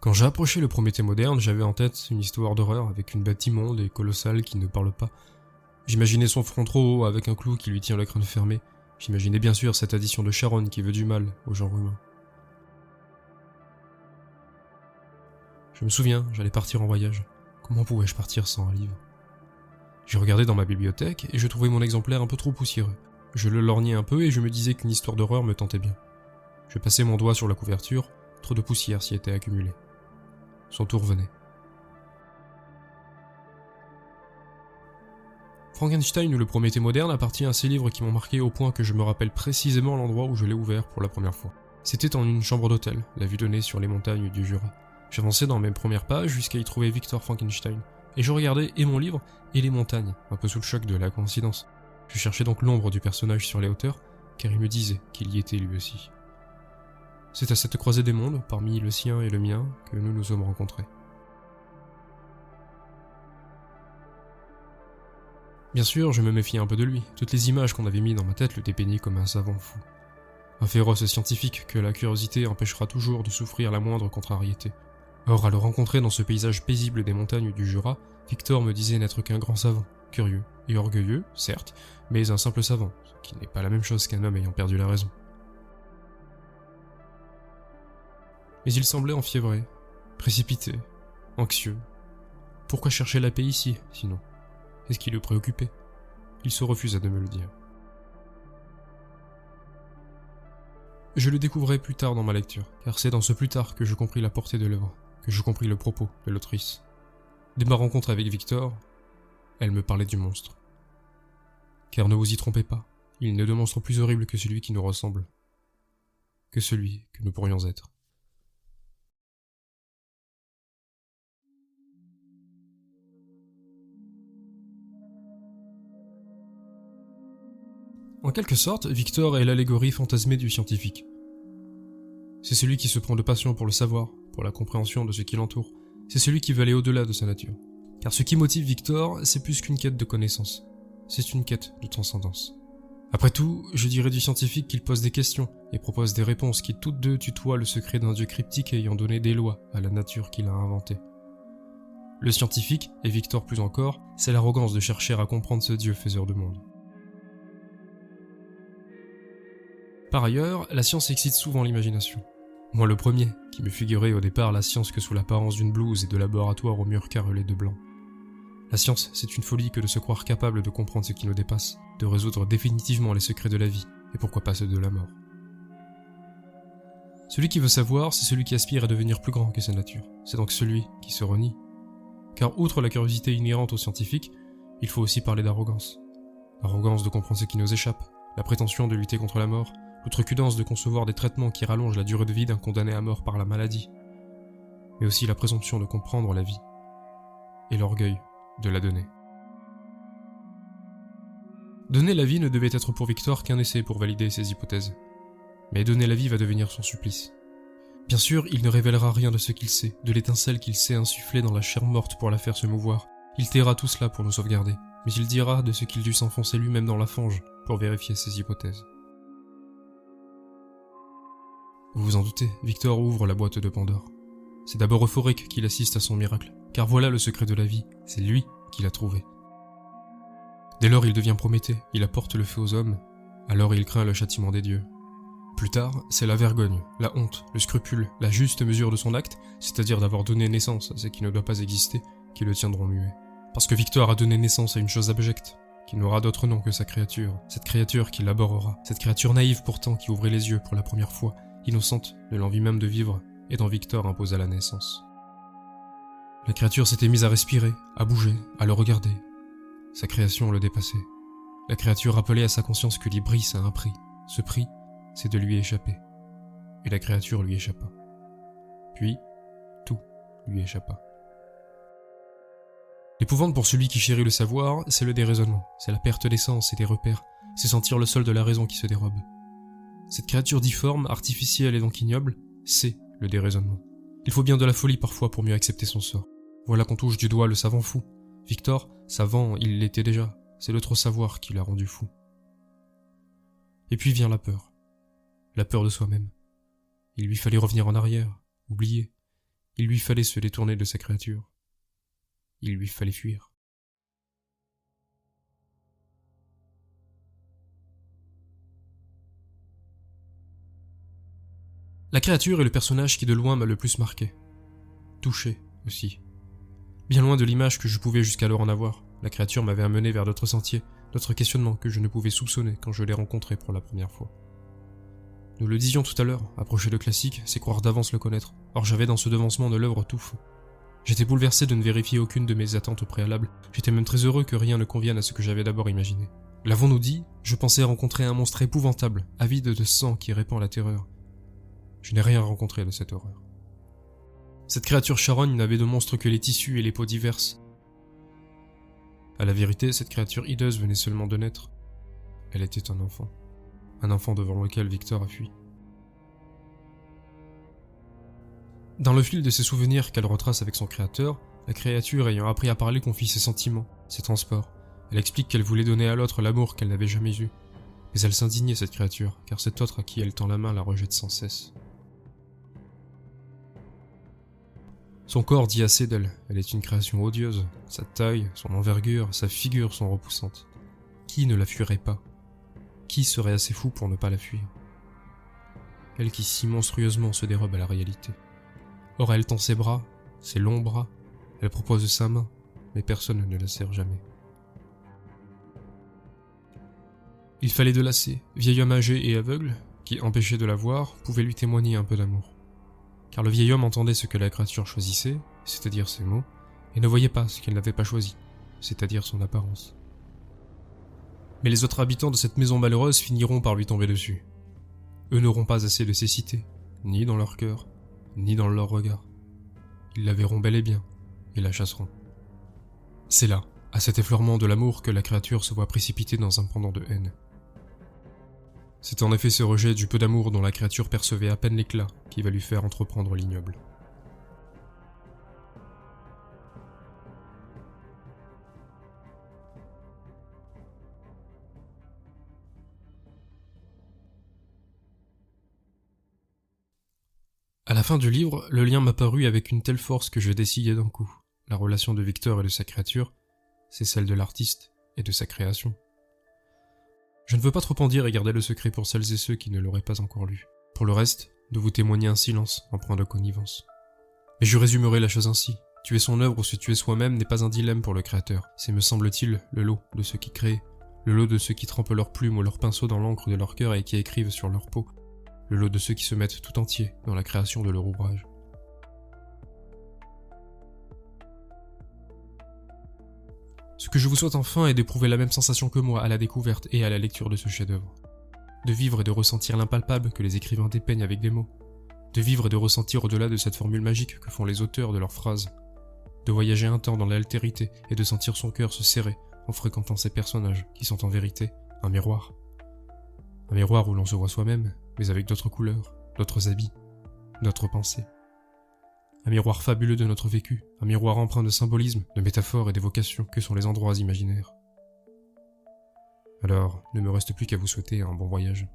Quand j'ai approché le Prométhée moderne, j'avais en tête une histoire d'horreur avec une bête immonde et colossale qui ne parle pas. J'imaginais son front trop haut avec un clou qui lui tient le crâne fermé. J'imaginais bien sûr cette addition de Charon qui veut du mal au genre humain. Je me souviens, j'allais partir en voyage. Comment pouvais-je partir sans un livre? J'ai regardé dans ma bibliothèque et je trouvais mon exemplaire un peu trop poussiéreux. Je le lorgnais un peu et je me disais qu'une histoire d'horreur me tentait bien. Je passais mon doigt sur la couverture, trop de poussière s'y était accumulée. Son tour venait. Frankenstein ou le Prométhée moderne appartient à ces livres qui m'ont marqué au point que je me rappelle précisément l'endroit où je l'ai ouvert pour la première fois. C'était en une chambre d'hôtel, la vue donnée sur les montagnes du Jura. J'avançais dans mes premières pages jusqu'à y trouver Victor Frankenstein, et je regardais et mon livre et les montagnes, un peu sous le choc de la coïncidence. Je cherchais donc l'ombre du personnage sur les hauteurs, car il me disait qu'il y était lui aussi. C'est à cette croisée des mondes, parmi le sien et le mien, que nous nous sommes rencontrés. Bien sûr, je me méfiais un peu de lui. Toutes les images qu'on avait mises dans ma tête le dépeignaient comme un savant fou. Un féroce scientifique que la curiosité empêchera toujours de souffrir la moindre contrariété. Or, à le rencontrer dans ce paysage paisible des montagnes du Jura, Victor me disait n'être qu'un grand savant, curieux et orgueilleux, certes, mais un simple savant, ce qui n'est pas la même chose qu'un homme ayant perdu la raison. Mais il semblait enfiévré, précipité, anxieux. Pourquoi chercher la paix ici, sinon? Qu'est-ce qui le préoccupait? Il se refusa de me le dire. Je le découvrais plus tard dans ma lecture, car c'est dans ce plus tard que je compris la portée de l'œuvre, que je compris le propos de l'autrice. Dès ma rencontre avec Victor, elle me parlait du monstre. Car ne vous y trompez pas, il n'est de monstre plus horrible que celui qui nous ressemble, que celui que nous pourrions être. En quelque sorte, Victor est l'allégorie fantasmée du scientifique. C'est celui qui se prend de passion pour le savoir, pour la compréhension de ce qui l'entoure. C'est celui qui veut aller au-delà de sa nature. Car ce qui motive Victor, c'est plus qu'une quête de connaissance. C'est une quête de transcendance. Après tout, je dirais du scientifique qu'il pose des questions et propose des réponses qui toutes deux tutoient le secret d'un dieu cryptique ayant donné des lois à la nature qu'il a inventée. Le scientifique, et Victor plus encore, c'est l'arrogance de chercher à comprendre ce dieu faiseur de monde. Par ailleurs, la science excite souvent l'imagination. Moi le premier, qui me figurait au départ la science que sous l'apparence d'une blouse et de laboratoire aux murs carrelés de blanc. La science, c'est une folie que de se croire capable de comprendre ce qui nous dépasse, de résoudre définitivement les secrets de la vie, et pourquoi pas ceux de la mort. Celui qui veut savoir, c'est celui qui aspire à devenir plus grand que sa nature. C'est donc celui qui se renie. Car outre la curiosité inhérente aux scientifiques, il faut aussi parler d'arrogance. L'arrogance de comprendre ce qui nous échappe, la prétention de lutter contre la mort, l'outrecuidance de concevoir des traitements qui rallongent la durée de vie d'un condamné à mort par la maladie, mais aussi la présomption de comprendre la vie, et l'orgueil de la donner. Donner la vie ne devait être pour Victor qu'un essai pour valider ses hypothèses, mais donner la vie va devenir son supplice. Bien sûr, il ne révélera rien de ce qu'il sait, de l'étincelle qu'il sait insuffler dans la chair morte pour la faire se mouvoir. Il taira tout cela pour nous sauvegarder, mais il dira de ce qu'il dut s'enfoncer lui-même dans la fange pour vérifier ses hypothèses. Vous vous en doutez, Victor ouvre la boîte de Pandore. C'est d'abord euphorique qu'il assiste à son miracle, car voilà le secret de la vie, c'est lui qui l'a trouvé. Dès lors il devient Prométhée, il apporte le feu aux hommes, alors il craint le châtiment des dieux. Plus tard, c'est la vergogne, la honte, le scrupule, la juste mesure de son acte, c'est-à-dire d'avoir donné naissance à ce qui ne doit pas exister, qui le tiendront muet. Parce que Victor a donné naissance à une chose abjecte, qui n'aura d'autre nom que sa créature, cette créature qui l'abhorrera, cette créature naïve pourtant qui ouvrait les yeux pour la première fois, innocente de l'envie même de vivre, et dont Victor imposa la naissance. La créature s'était mise à respirer, à bouger, à le regarder. Sa création le dépassait. La créature rappelait à sa conscience que l'Ibris a un prix. Ce prix, c'est de lui échapper. Et la créature lui échappa. Puis, tout lui échappa. L'épouvante pour celui qui chérit le savoir, c'est le déraisonnement, c'est la perte d'essence et des repères, c'est sentir le sol de la raison qui se dérobe. Cette créature difforme, artificielle et donc ignoble, c'est le déraisonnement. Il faut bien de la folie parfois pour mieux accepter son sort. Voilà qu'on touche du doigt le savant fou. Victor, savant, il l'était déjà. C'est le trop savoir qui l'a rendu fou. Et puis vient la peur. La peur de soi-même. Il lui fallait revenir en arrière, oublier. Il lui fallait se détourner de sa créature. Il lui fallait fuir. La créature est le personnage qui de loin m'a le plus marqué. Touché, aussi. Bien loin de l'image que je pouvais jusqu'alors en avoir, la créature m'avait amené vers d'autres sentiers, d'autres questionnements que je ne pouvais soupçonner quand je l'ai rencontré pour la première fois. Nous le disions tout à l'heure, approcher le classique, c'est croire d'avance le connaître. Or j'avais dans ce devancement de l'œuvre tout faux. J'étais bouleversé de ne vérifier aucune de mes attentes au préalable, j'étais même très heureux que rien ne convienne à ce que j'avais d'abord imaginé. L'avons-nous dit, je pensais rencontrer un monstre épouvantable, avide de sang qui répand la terreur. Je n'ai rien rencontré de cette horreur. Cette créature charogne n'avait de monstre que les tissus et les peaux diverses. À la vérité, cette créature hideuse venait seulement de naître. Elle était un enfant devant lequel Victor a fui. Dans le fil de ses souvenirs qu'elle retrace avec son créateur, la créature ayant appris à parler confie ses sentiments, ses transports. Elle explique qu'elle voulait donner à l'autre l'amour qu'elle n'avait jamais eu. Mais elle s'indignait, cette créature, car cet autre à qui elle tend la main la rejette sans cesse. Son corps dit assez d'elle, elle est une création odieuse. Sa taille, son envergure, sa figure sont repoussantes. Qui ne la fuirait pas? Qui serait assez fou pour ne pas la fuir? Elle qui si monstrueusement se dérobe à la réalité. Or elle tend ses bras, ses longs bras, elle propose sa main, mais personne ne la serre jamais. Il fallait de lacets, vieil homme âgé et aveugle, qui, empêché de la voir, pouvait lui témoigner un peu d'amour. Car le vieil homme entendait ce que la créature choisissait, c'est-à-dire ses mots, et ne voyait pas ce qu'elle n'avait pas choisi, c'est-à-dire son apparence. Mais les autres habitants de cette maison malheureuse finiront par lui tomber dessus. Eux n'auront pas assez de cécité, ni dans leur cœur, ni dans leur regard. Ils la verront bel et bien, et la chasseront. C'est là, à cet effleurement de l'amour, que la créature se voit précipitée dans un pendant de haine. C'est en effet ce rejet du peu d'amour dont la créature percevait à peine l'éclat qui va lui faire entreprendre l'ignoble. À la fin du livre, le lien m'apparut avec une telle force que je décidai d'un coup. La relation de Victor et de sa créature, c'est celle de l'artiste et de sa création. Je ne veux pas trop en dire et garder le secret pour celles et ceux qui ne l'auraient pas encore lu. Pour le reste, de vous témoigner un silence empreint de connivence. Mais je résumerai la chose ainsi. Tuer son œuvre ou se tuer soi-même n'est pas un dilemme pour le créateur. C'est, me semble-t-il, le lot de ceux qui créent, le lot de ceux qui trempent leurs plumes ou leurs pinceaux dans l'encre de leur cœur et qui écrivent sur leur peau, le lot de ceux qui se mettent tout entier dans la création de leur ouvrage. Ce que je vous souhaite enfin est d'éprouver la même sensation que moi à la découverte et à la lecture de ce chef-d'œuvre. De vivre et de ressentir l'impalpable que les écrivains dépeignent avec des mots. De vivre et de ressentir au-delà de cette formule magique que font les auteurs de leurs phrases. De voyager un temps dans l'altérité et de sentir son cœur se serrer en fréquentant ces personnages qui sont en vérité un miroir. Un miroir où l'on se voit soi-même, mais avec d'autres couleurs, d'autres habits, d'autres pensées. Un miroir fabuleux de notre vécu, un miroir empreint de symbolisme, de métaphores et d'évocations que sont les endroits imaginaires. Alors, ne me reste plus qu'à vous souhaiter un bon voyage.